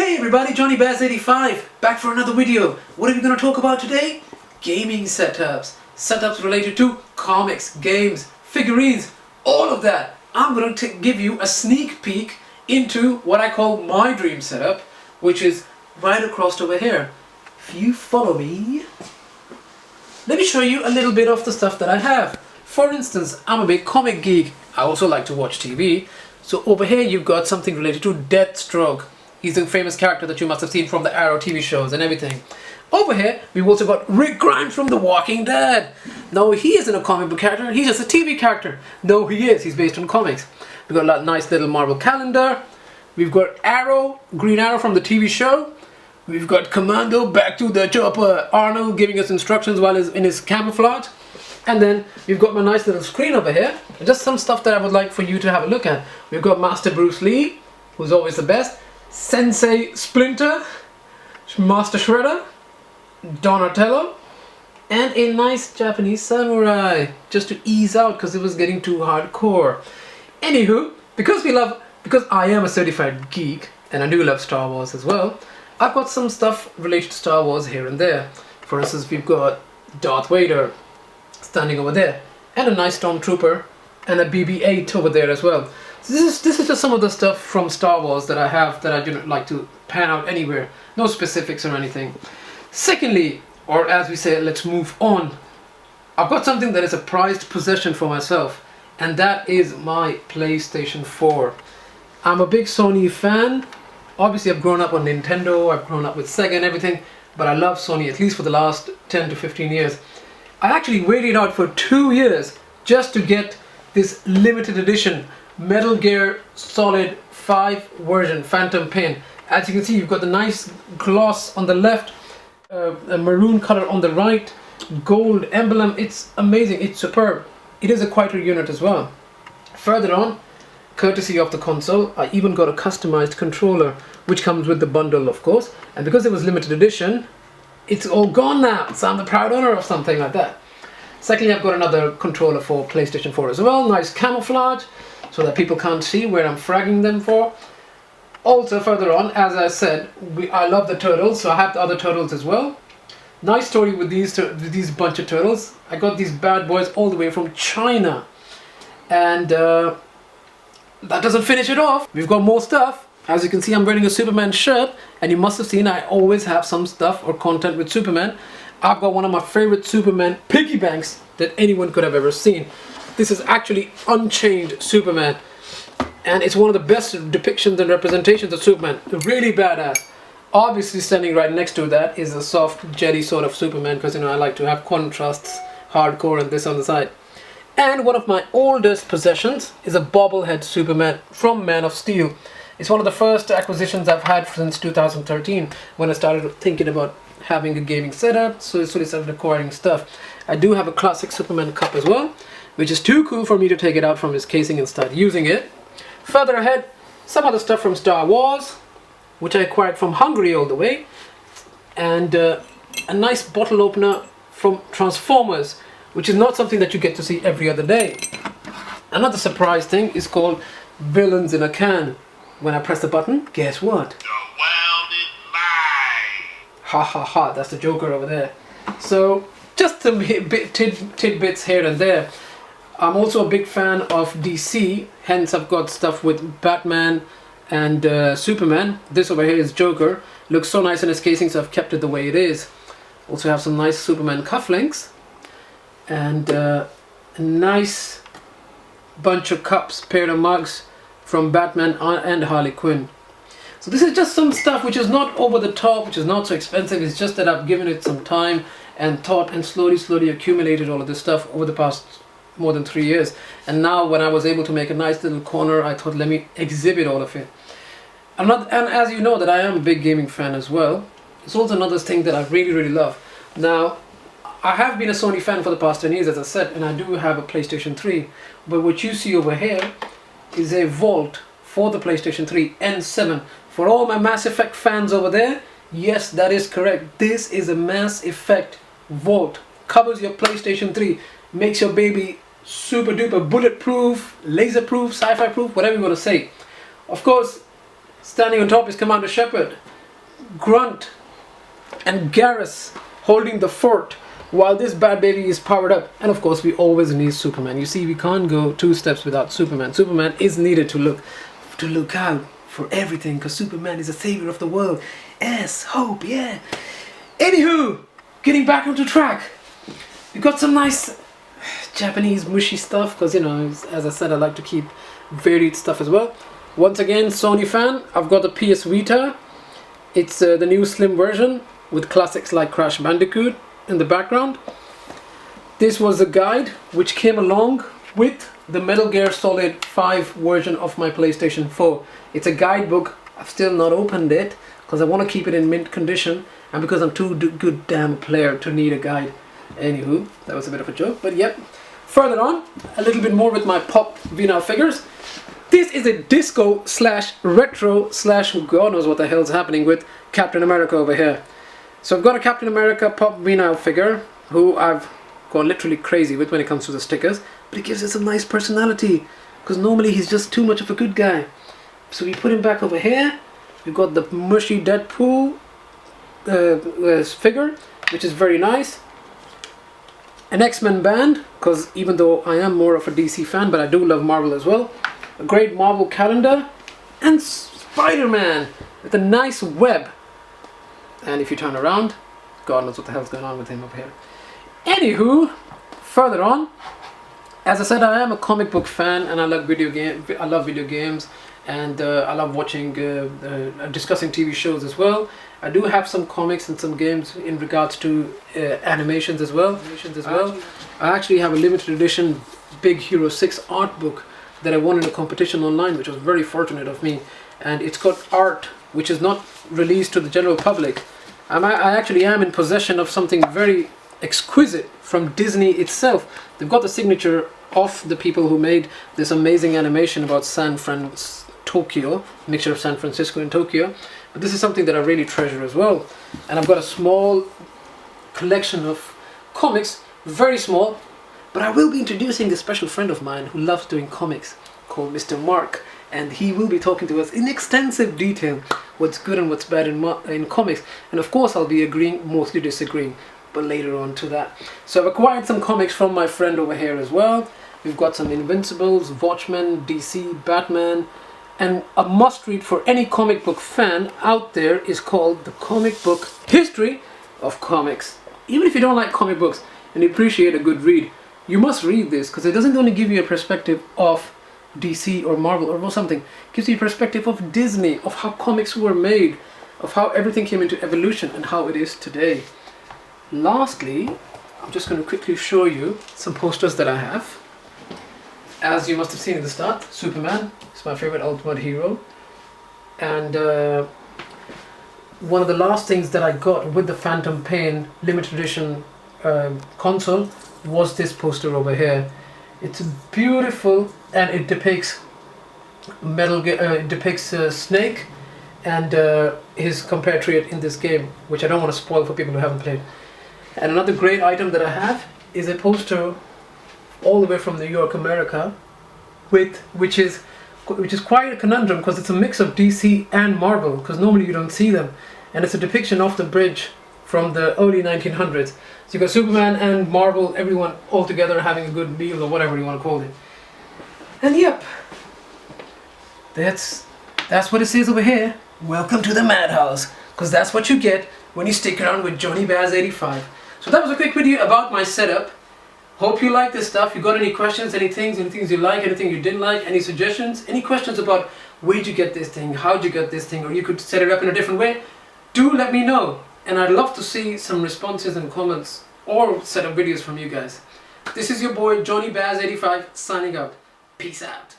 Hey everybody, JohnnyBaz 85 back for another video. What are we going to talk about today? Gaming setups. Setups related to comics, games, figurines, all of that. I'm going to give you a sneak peek into what I call my dream setup, which is right across over here. If you follow me, let me show you a little bit of the stuff that I have. For instance, I'm a big comic geek. I also like to watch TV. So over here you've got something related to Deathstroke. He's a famous character that you must have seen from the Arrow TV shows and everything. Over here, we've also got Rick Grimes from The Walking Dead. No, he isn't a comic book character, he's just a TV character. No, he is, he's based on comics. We've got a nice little Marvel calendar. We've got Arrow, Green Arrow from the TV show. We've got Commando, back to the chopper, Arnold giving us instructions while he's in his camouflage. And then we've got my nice little screen over here. Just some stuff that I would like for you to have a look at. We've got Master Bruce Lee, who's always the best. Sensei Splinter, Master Shredder, Donatello, and a nice Japanese samurai, just to ease out because it was getting too hardcore. Anywho, because I am a certified geek and I do love Star Wars as well, I've got some stuff related to Star Wars here and there. For instance, we've got Darth Vader standing over there, and a nice Stormtrooper, and a BB-8 over there as well. So this is just some of the stuff from Star Wars that I have that I don't like to pan out anywhere. No specifics or anything. Secondly, or as we say, let's move on. I've got something that is a prized possession for myself, and that is my PlayStation 4. I'm a big Sony fan. Obviously, I've grown up on Nintendo, I've grown up with Sega and everything, but I love Sony at least for the last 10 to 15 years. I actually waited out for 2 years just to get this limited edition Metal Gear Solid 5 version Phantom Pain. As you can see, you've got the nice gloss on the left, a maroon color on the right, gold emblem. It's amazing, it's superb. It is a quieter unit as well. Further on, courtesy of the console, I even got a customized controller, which comes with the bundle, of course. And because it was limited edition, it's all gone now, so I'm the proud owner of something like that. Secondly, I've got another controller for PlayStation 4 as well, nice camouflage, so that people can't see where I'm fragging them for. Also further on, as I said, I love the turtles, so I have the other turtles as well. Nice story with these bunch of turtles. I got these bad boys all the way from China. And that doesn't finish it off. We've got more stuff. As you can see, I'm wearing a Superman shirt, and you must have seen I always have some stuff or content with Superman. I've got one of my favorite Superman piggy banks that anyone could have ever seen. This is actually Unchained Superman, and it's one of the best depictions and representations of Superman. Really badass. Obviously standing right next to that is a soft jelly sort of Superman, because I like to have contrasts, hardcore and this on the side. And one of my oldest possessions is a bobblehead Superman from Man of Steel. It's one of the first acquisitions I've had since 2013, when I started thinking about having a gaming setup, so I started acquiring stuff. I do have a classic Superman cup as well, which is too cool for me to take it out from its casing and start using it. Further ahead, some other stuff from Star Wars, which I acquired from Hungary all the way, and a nice bottle opener from Transformers, which is not something that you get to see every other day. Another surprise thing is called Villains in a Can. When I press the button, guess what? The world is mine! Ha ha ha, that's the Joker over there. So, just some tidbits here and there. I'm also a big fan of DC, hence I've got stuff with Batman and Superman. This over here is Joker. Looks so nice in its casing, so I've kept it the way it is. Also have some nice Superman cufflinks. And a nice bunch of cups, pair of mugs from Batman and Harley Quinn. So this is just some stuff which is not over the top, which is not so expensive. It's just that I've given it some time and thought, and slowly accumulated all of this stuff over the past more than 3 years. And now when I was able to make a nice little corner, I thought, let me exhibit all of it. And as you know that I am a big gaming fan as well. It's also another thing that I really love. Now, I have been a Sony fan for the past 10 years, as I said, and I do have a PlayStation 3. But what you see over here is a vault for the PlayStation 3 N7. For all my Mass Effect fans over there, yes, that is correct. This is a Mass Effect vault. Covers your PlayStation 3, makes your baby super duper bulletproof, laser proof, sci-fi proof, whatever you want to say. Of course, standing on top is Commander Shepard. Grunt and Garrus holding the fort while this bad baby is powered up. And of course we always need Superman. You see, we can't go 2 steps without Superman. Superman is needed to look out for everything, because Superman is the savior of the world. Yes, hope, yeah. Anywho, getting back onto track. We got some nice Japanese mushy stuff, because, you know, as I said, I like to keep varied stuff as well. Once again, Sony fan, I've got the PS Vita. It's the new slim version with classics like Crash Bandicoot in the background. This was a guide which came along with the Metal Gear Solid 5 version of my PlayStation 4. It's a guidebook. I've still not opened it because I want to keep it in mint condition, and because I'm too good damn player to need a guide. Anywho, that was a bit of a joke, but yep. Further on, a little bit more with my pop vinyl figures. This is a disco slash retro slash God knows what the hell's happening with Captain America over here. So I've got a Captain America pop vinyl figure who I've gone literally crazy with when it comes to the stickers, but it gives it some nice personality, because normally he's just too much of a good guy. So we put him back over here. We've got the mushy Deadpool figure, which is very nice. An X-Men band, because even though I am more of a DC fan, but I do love Marvel as well. A great Marvel calendar, and Spider-Man with a nice web. And if you turn around, God knows what the hell's going on with him up here. Anywho, further on, as I said, I am a comic book fan, and I love video games, and I love watching, discussing TV shows as well. I do have some comics and some games in regards to animations as well. I actually have a limited edition Big Hero 6 art book that I won in a competition online, which was very fortunate of me. And it's got art which is not released to the general public. I actually am in possession of something very exquisite from Disney itself. They've got the signature of the people who made this amazing animation about Tokyo, mixture of San Francisco and Tokyo. But this is something that I really treasure as well. And I've got a small collection of comics, very small, but I will be introducing a special friend of mine who loves doing comics called Mr. Mark, and he will be talking to us in extensive detail what's good and what's bad in comics. And of course I'll be agreeing, mostly disagreeing, but later on to that. So I've acquired some comics from my friend over here as well. We've got some Invincibles, Watchmen, DC, Batman, and a must-read for any comic book fan out there is called The Comic Book History of Comics. Even if you don't like comic books and you appreciate a good read, you must read this, because it doesn't only give you a perspective of DC or Marvel or something. It gives you a perspective of Disney, of how comics were made, of how everything came into evolution and how it is today. Lastly, I'm just going to quickly show you some posters that I have. As you must have seen at the start, Superman is my favorite ultimate hero. And one of the last things that I got with the Phantom Pain limited edition console was this poster over here. It's beautiful, and it depicts Snake and his compatriot in this game, which I don't want to spoil for people who haven't played. And another great item that I have is a poster all the way from New York, America, which is quite a conundrum, because it's a mix of DC and Marvel, because normally you don't see them, and it's a depiction of the bridge from the early 1900s. So you got Superman and Marvel, everyone all together having a good meal or whatever you want to call it. And yep, that's what it says over here. Welcome to the madhouse, because that's what you get when you stick around with JohnnyBaz 85. So that was a quick video about my setup. Hope you like this stuff. You got any questions, any things you like, anything you didn't like, any suggestions, any questions about where'd you get this thing, how'd you get this thing, or you could set it up in a different way, do let me know. And I'd love to see some responses and comments or set up videos from you guys. This is your boy JohnnyBaz 85 signing out. Peace out.